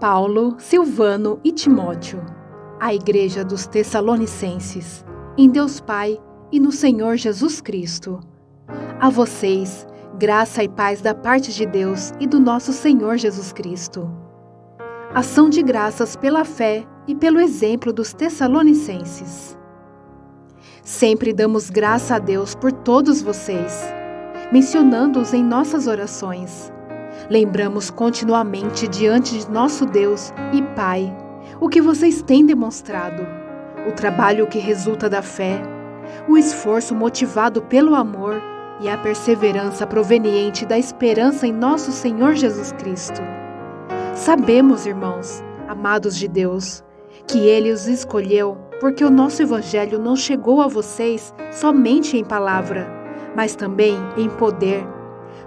Paulo, Silvano e Timóteo, à Igreja dos Tessalonicenses, em Deus Pai e no Senhor Jesus Cristo. A vocês, graça e paz da parte de Deus e do nosso Senhor Jesus Cristo. Ação de graças pela fé e pelo exemplo dos Tessalonicenses. Sempre damos graça a Deus por todos vocês, mencionando-os em nossas orações. Lembramos continuamente diante de nosso Deus e Pai o que vocês têm demonstrado, o trabalho que resulta da fé, o esforço motivado pelo amor e a perseverança proveniente da esperança em nosso Senhor Jesus Cristo. Sabemos, irmãos, amados de Deus, que Ele os escolheu porque o nosso Evangelho não chegou a vocês somente em palavra, mas também em poder,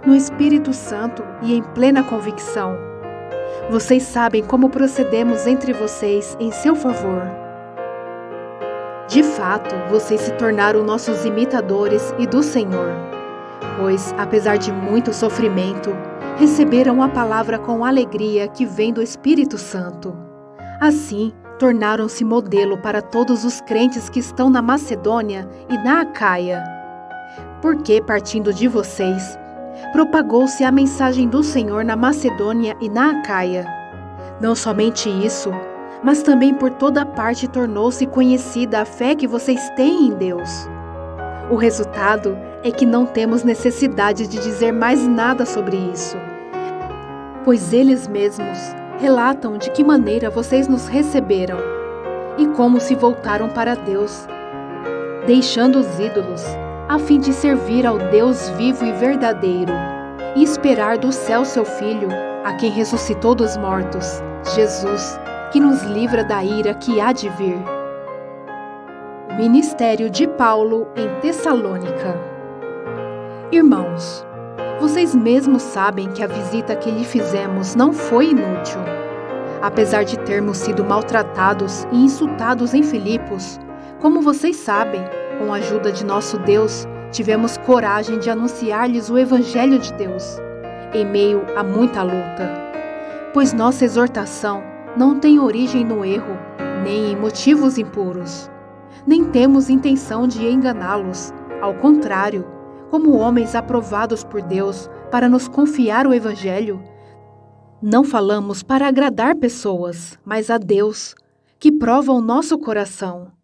no Espírito Santo e em plena convicção. Vocês sabem como procedemos entre vocês em seu favor. De fato, vocês se tornaram nossos imitadores e do Senhor, pois, apesar de muito sofrimento, receberam a palavra com alegria que vem do Espírito Santo. Assim, tornaram-se modelo para todos os crentes que estão na Macedônia e na Acaia. Porque, partindo de vocês, propagou-se a mensagem do Senhor na Macedônia e na Acaia. Não somente isso, mas também por toda parte tornou-se conhecida a fé que vocês têm em Deus. O resultado é que não temos necessidade de dizer mais nada sobre isso, pois eles mesmos relatam de que maneira vocês nos receberam e como se voltaram para Deus, deixando os ídolos, a fim de servir ao Deus vivo e verdadeiro, e esperar do céu seu Filho, a quem ressuscitou dos mortos, Jesus, que nos livra da ira que há de vir. O ministério de Paulo em Tessalônica. Irmãos, vocês mesmos sabem que a visita que lhe fizemos não foi inútil. Apesar de termos sido maltratados e insultados em Filipos, como vocês sabem, com a ajuda de nosso Deus, tivemos coragem de anunciar-lhes o Evangelho de Deus, em meio a muita luta. Pois nossa exortação não tem origem no erro, nem em motivos impuros. Nem temos intenção de enganá-los, ao contrário, como homens aprovados por Deus para nos confiar o Evangelho, não falamos para agradar pessoas, mas a Deus, que prova o nosso coração.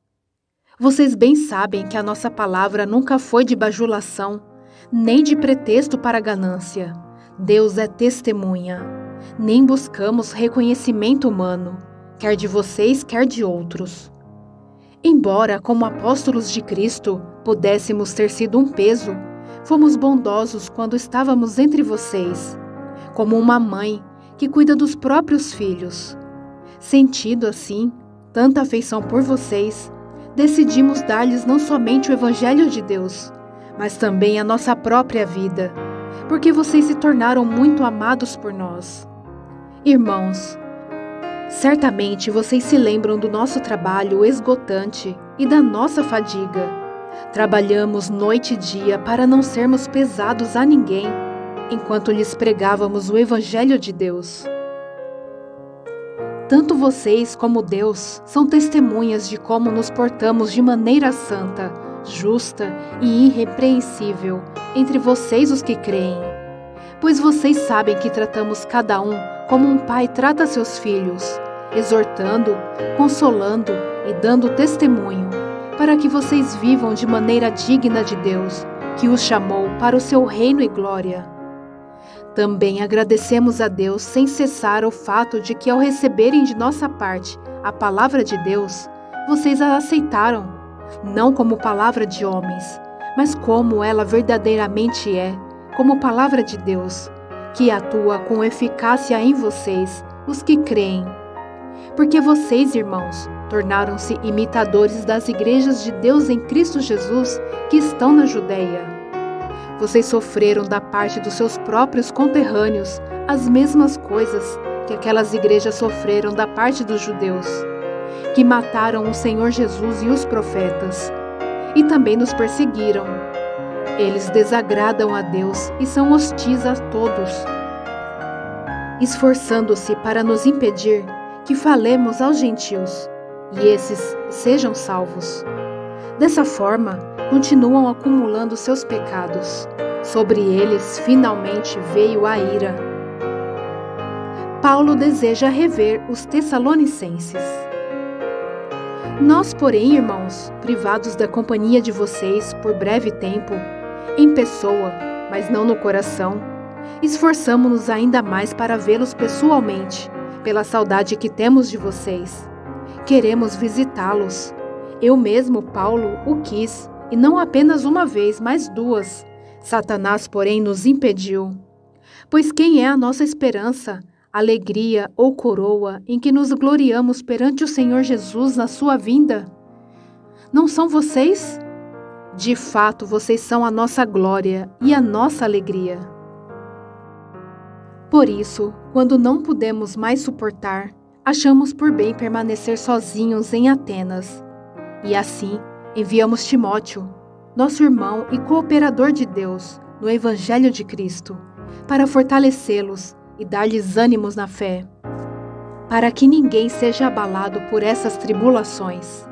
Vocês bem sabem que a nossa palavra nunca foi de bajulação, nem de pretexto para ganância. Deus é testemunha. Nem buscamos reconhecimento humano, quer de vocês, quer de outros. Embora, como apóstolos de Cristo, pudéssemos ter sido um peso, fomos bondosos quando estávamos entre vocês, como uma mãe que cuida dos próprios filhos. Sentindo, assim, tanta afeição por vocês, decidimos dar-lhes não somente o Evangelho de Deus, mas também a nossa própria vida, porque vocês se tornaram muito amados por nós. Irmãos, certamente vocês se lembram do nosso trabalho esgotante e da nossa fadiga. Trabalhamos noite e dia para não sermos pesados a ninguém, enquanto lhes pregávamos o Evangelho de Deus. Tanto vocês como Deus são testemunhas de como nos portamos de maneira santa, justa e irrepreensível entre vocês os que creem. Pois vocês sabem que tratamos cada um como um pai trata seus filhos, exortando, consolando e dando testemunho, para que vocês vivam de maneira digna de Deus, que os chamou para o seu reino e glória. Também agradecemos a Deus sem cessar o fato de que, ao receberem de nossa parte a palavra de Deus, vocês a aceitaram, não como palavra de homens, mas como ela verdadeiramente é, como palavra de Deus, que atua com eficácia em vocês, os que creem. Porque vocês, irmãos, tornaram-se imitadores das igrejas de Deus em Cristo Jesus que estão na Judeia. Vocês sofreram da parte dos seus próprios conterrâneos as mesmas coisas que aquelas igrejas sofreram da parte dos judeus, que mataram o Senhor Jesus e os profetas, e também nos perseguiram. Eles desagradam a Deus e são hostis a todos. esforçando-se para nos impedir que falemos aos gentios, e esses sejam salvos. Dessa forma, continuam acumulando seus pecados. Sobre eles, finalmente, veio a ira. Paulo deseja rever os Tessalonicenses. Nós, porém, irmãos, privados da companhia de vocês por breve tempo, em pessoa, mas não no coração, esforçamo-nos ainda mais para vê-los pessoalmente, pela saudade que temos de vocês. Queremos visitá-los. Eu mesmo, Paulo, o quis, e não apenas uma vez, mas duas. Satanás, porém, nos impediu. Pois quem é a nossa esperança, alegria ou coroa em que nos gloriamos perante o Senhor Jesus na sua vinda? Não são vocês? De fato, vocês são a nossa glória e a nossa alegria. Por isso, quando não pudemos mais suportar, achamos por bem permanecer sozinhos em Atenas. E assim, enviamos Timóteo, nosso irmão e cooperador de Deus no Evangelho de Cristo, para fortalecê-los e dar-lhes ânimos na fé, para que ninguém seja abalado por essas tribulações.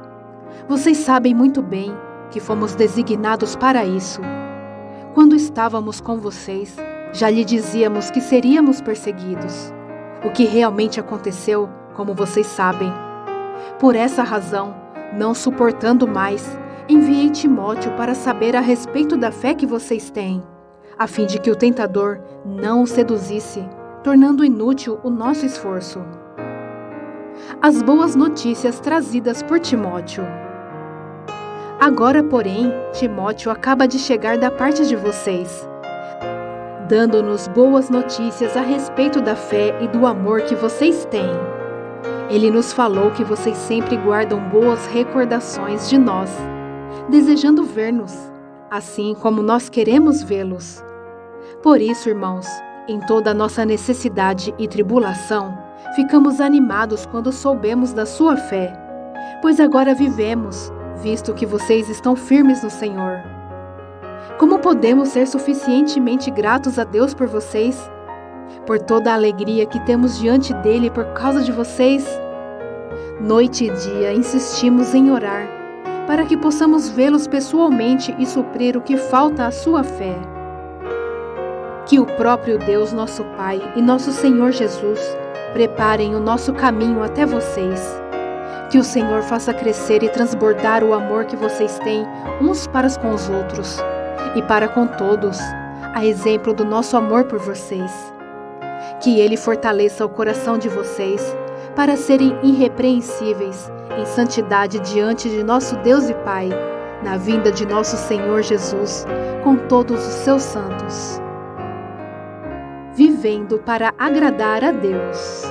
Vocês sabem muito bem que fomos designados para isso. Quando estávamos com vocês, já lhe dizíamos que seríamos perseguidos, o que realmente aconteceu, como vocês sabem. Por essa razão, não suportando mais, enviei Timóteo para saber a respeito da fé que vocês têm, a fim de que o tentador não o seduzisse, tornando inútil o nosso esforço. As boas notícias trazidas por Timóteo. Agora, porém, Timóteo acaba de chegar da parte de vocês, dando-nos boas notícias a respeito da fé e do amor que vocês têm. Ele nos falou que vocês sempre guardam boas recordações de nós, desejando ver-nos, assim como nós queremos vê-los. Por isso, irmãos, em toda a nossa necessidade e tribulação, ficamos animados quando soubemos da sua fé, pois agora vivemos, visto que vocês estão firmes no Senhor. Como podemos ser suficientemente gratos a Deus por vocês? Por toda a alegria que temos diante dele por causa de vocês? Noite e dia insistimos em orar, para que possamos vê-los pessoalmente e suprir o que falta à sua fé. Que o próprio Deus, nosso Pai, e nosso Senhor Jesus preparem o nosso caminho até vocês. Que o Senhor faça crescer e transbordar o amor que vocês têm uns para com os outros e para com todos, a exemplo do nosso amor por vocês. Que Ele fortaleça o coração de vocês para serem irrepreensíveis em santidade diante de nosso Deus e Pai, na vinda de nosso Senhor Jesus, com todos os seus santos. Vivendo para agradar a Deus.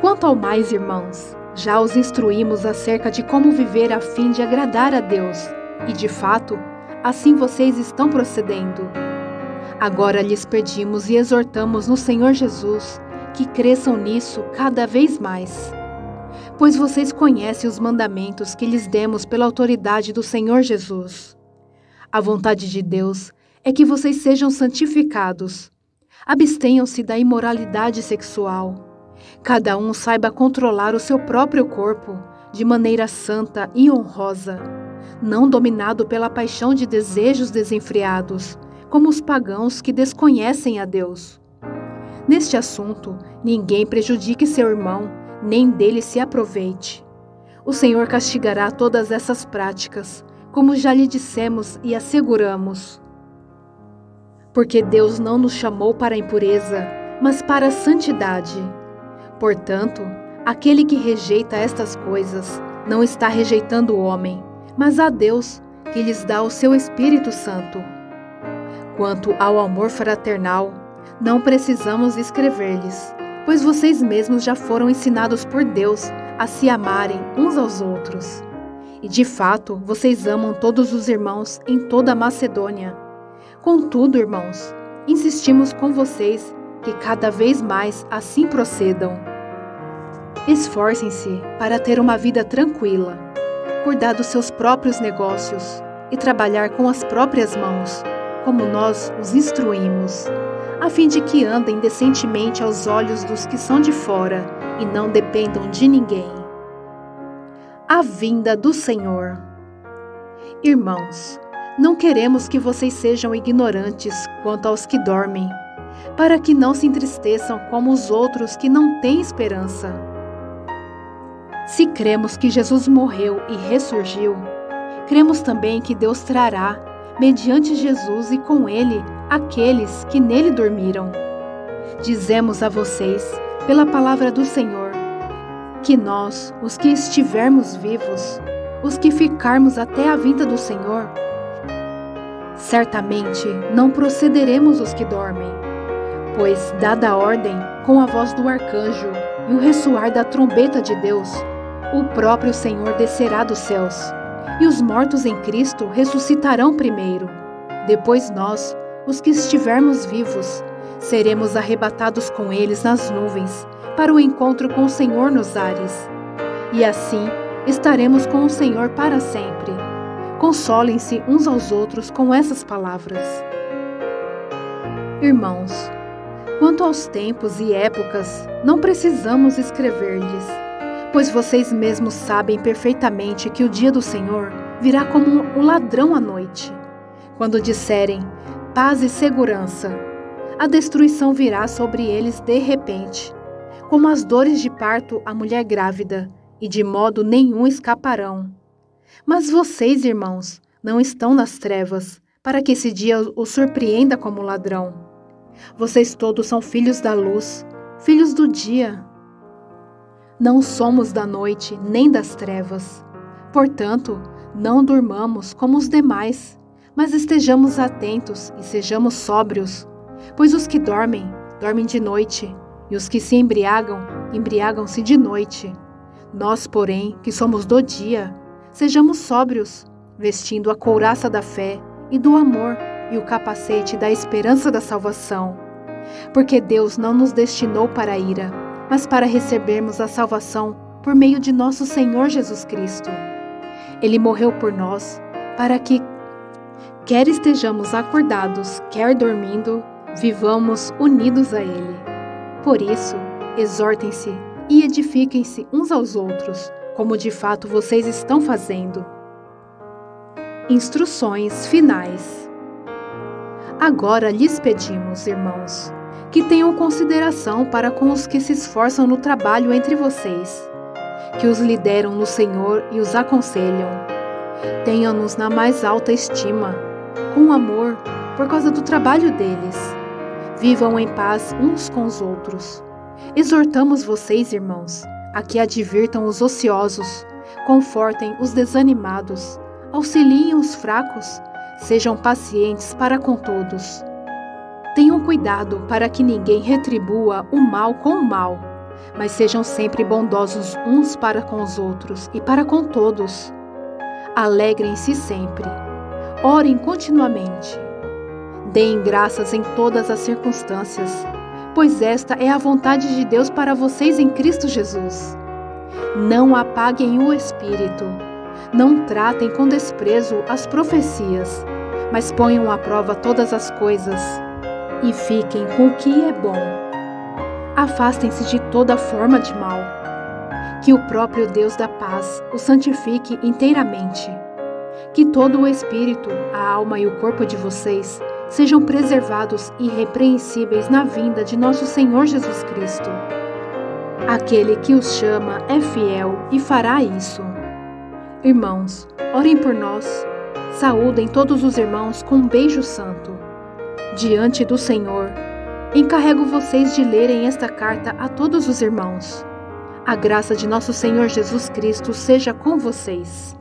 Quanto ao mais, irmãos, já os instruímos acerca de como viver a fim de agradar a Deus, e de fato, assim vocês estão procedendo. Agora lhes pedimos e exortamos no Senhor Jesus que cresçam nisso cada vez mais. Pois vocês conhecem os mandamentos que lhes demos pela autoridade do Senhor Jesus. A vontade de Deus é que vocês sejam santificados. Abstenham-se da imoralidade sexual. Cada um saiba controlar o seu próprio corpo de maneira santa e honrosa, não dominado pela paixão de desejos desenfreados, como os pagãos que desconhecem a Deus. Neste assunto, ninguém prejudique seu irmão, nem dele se aproveite. O Senhor castigará todas essas práticas, como já lhe dissemos e asseguramos. Porque Deus não nos chamou para a impureza, mas para a santidade. Portanto, aquele que rejeita estas coisas não está rejeitando o homem, mas a Deus, que lhes dá o seu Espírito Santo. Quanto ao amor fraternal, não precisamos escrever-lhes, pois vocês mesmos já foram ensinados por Deus a se amarem uns aos outros. E de fato, vocês amam todos os irmãos em toda a Macedônia. Contudo, irmãos, insistimos com vocês que cada vez mais assim procedam. Esforcem-se para ter uma vida tranquila, cuidar dos seus próprios negócios e trabalhar com as próprias mãos, como nós os instruímos. a fim de que andem decentemente aos olhos dos que são de fora e não dependam de ninguém. A vinda do Senhor. Irmãos, não queremos que vocês sejam ignorantes quanto aos que dormem, para que não se entristeçam como os outros que não têm esperança. Se cremos que Jesus morreu e ressurgiu, cremos também que Deus trará, mediante Jesus e com Ele, aqueles que nele dormiram. Dizemos a vocês, pela palavra do Senhor, que nós, os que estivermos vivos, os que ficarmos até a vinda do Senhor, certamente não procederemos os que dormem, pois, dada a ordem, com a voz do arcanjo e o ressoar da trombeta de Deus, o próprio Senhor descerá dos céus, e os mortos em Cristo ressuscitarão primeiro. Depois nós, os que estivermos vivos, seremos arrebatados com eles nas nuvens, para o encontro com o Senhor nos ares. E assim estaremos com o Senhor para sempre. Consolem-se uns aos outros com essas palavras. Irmãos, quanto aos tempos e épocas, não precisamos escrever-lhes, pois vocês mesmos sabem perfeitamente que o dia do Senhor virá como um ladrão à noite. Quando disserem paz e segurança, a destruição virá sobre eles de repente, como as dores de parto à mulher grávida, e de modo nenhum escaparão. Mas vocês, irmãos, não estão nas trevas, para que esse dia os surpreenda como ladrão. Vocês todos são filhos da luz, filhos do dia. Não somos da noite nem das trevas. Portanto, não durmamos como os demais, mas estejamos atentos e sejamos sóbrios, pois os que dormem, dormem de noite, e os que se embriagam, embriagam-se de noite. Nós, porém, que somos do dia, sejamos sóbrios, vestindo a couraça da fé e do amor e o capacete da esperança da salvação. Porque Deus não nos destinou para a ira, mas para recebermos a salvação por meio de nosso Senhor Jesus Cristo. Ele morreu por nós, para que, quer estejamos acordados, quer dormindo, vivamos unidos a Ele. Por isso, exortem-se e edifiquem-se uns aos outros, como de fato vocês estão fazendo. Instruções finais. Agora lhes pedimos, irmãos, que tenham consideração para com os que se esforçam no trabalho entre vocês, que os lideram no Senhor e os aconselham. Tenham-nos na mais alta estima, com amor, por causa do trabalho deles. Vivam em paz uns com os outros. Exortamos vocês, irmãos, a que advirtam os ociosos, confortem os desanimados, auxiliem os fracos, sejam pacientes para com todos. Tenham cuidado para que ninguém retribua o mal com o mal, mas sejam sempre bondosos uns para com os outros e para com todos. Alegrem-se sempre. Orem continuamente. Deem graças em todas as circunstâncias, pois esta é a vontade de Deus para vocês em Cristo Jesus. Não apaguem o espírito. Não tratem com desprezo as profecias, mas ponham à prova todas as coisas e fiquem com o que é bom. Afastem-se de toda forma de mal. Que o próprio Deus da paz os santifique inteiramente. Que todo o espírito, a alma e o corpo de vocês sejam preservados irrepreensíveis na vinda de nosso Senhor Jesus Cristo. Aquele que os chama é fiel e fará isso. Irmãos, orem por nós. Saúdem todos os irmãos com um beijo santo. Diante do Senhor, encarrego vocês de lerem esta carta a todos os irmãos. A graça de nosso Senhor Jesus Cristo seja com vocês.